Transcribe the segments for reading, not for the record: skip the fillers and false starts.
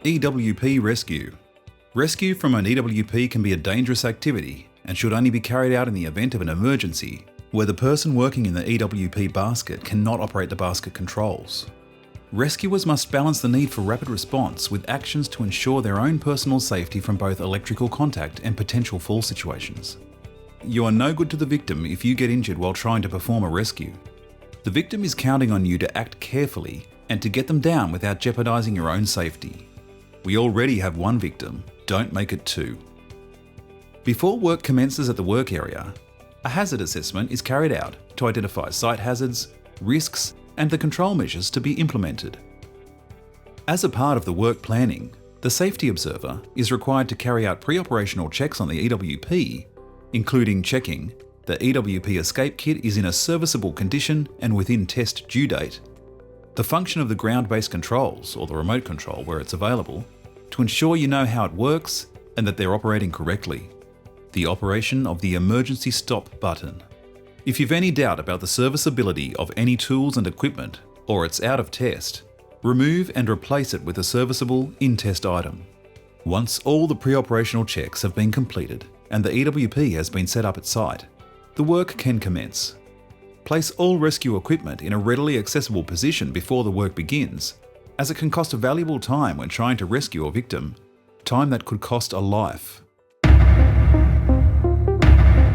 EWP Rescue. Rescue from an EWP can be a dangerous activity and should only be carried out in the event of an emergency where the person working in the EWP basket cannot operate the basket controls. Rescuers must balance the need for rapid response with actions to ensure their own personal safety from both electrical contact and potential fall situations. You are no good to the victim if you get injured while trying to perform a rescue. The victim is counting on you to act carefully and to get them down without jeopardising your own safety. We already have one victim, don't make it two. Before work commences at the work area, a hazard assessment is carried out to identify site hazards, risks, and the control measures to be implemented. As a part of the work planning, the safety observer is required to carry out pre-operational checks on the EWP, including checking the EWP escape kit is in a serviceable condition and within test due date, the function of the ground-based controls or the remote control where it's available, to ensure you know how it works and that they're operating correctly, the operation of the emergency stop button. If you've any doubt about the serviceability of any tools and equipment, or it's out of test, remove and replace it with a serviceable in-test item. Once all the pre-operational checks have been completed and the EWP has been set up at site, the work can commence. Place all rescue equipment in a readily accessible position before the work begins, as it can cost a valuable time when trying to rescue a victim, time that could cost a life.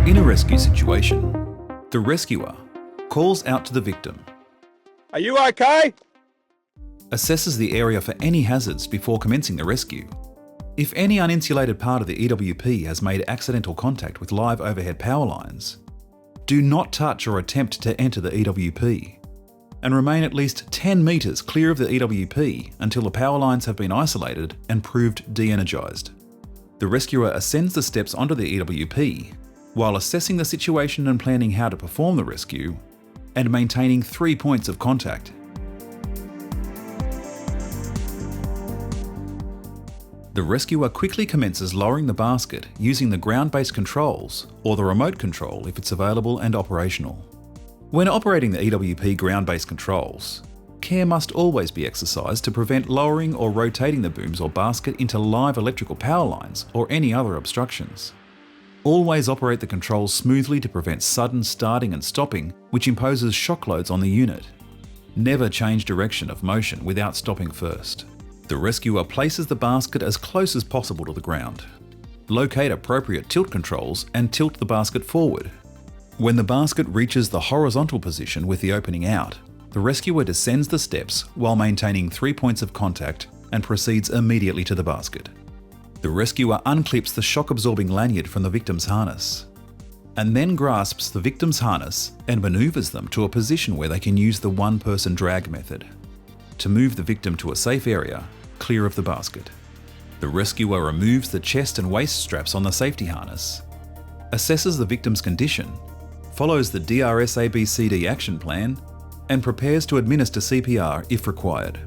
In a rescue situation, the rescuer calls out to the victim. Are you okay? Assesses the area for any hazards before commencing the rescue. If any uninsulated part of the EWP has made accidental contact with live overhead power lines, do not touch or attempt to enter the EWP, and remain at least 10 metres clear of the EWP until the power lines have been isolated and proved de-energised. The rescuer ascends the steps onto the EWP while assessing the situation and planning how to perform the rescue, and maintaining 3 points of contact. The rescuer quickly commences lowering the basket using the ground-based controls or the remote control if it's available and operational. When operating the EWP ground-based controls, care must always be exercised to prevent lowering or rotating the booms or basket into live electrical power lines or any other obstructions. Always operate the controls smoothly to prevent sudden starting and stopping, which imposes shock loads on the unit. Never change direction of motion without stopping first. The rescuer places the basket as close as possible to the ground. Locate appropriate tilt controls and tilt the basket forward. When the basket reaches the horizontal position with the opening out, the rescuer descends the steps while maintaining 3 points of contact and proceeds immediately to the basket. The rescuer unclips the shock-absorbing lanyard from the victim's harness, and then grasps the victim's harness and manoeuvres them to a position where they can use the one-person drag method to move the victim to a safe area, clear of the basket. The rescuer removes the chest and waist straps on the safety harness, assesses the victim's condition, follows the DRS ABCD action plan, and prepares to administer CPR if required.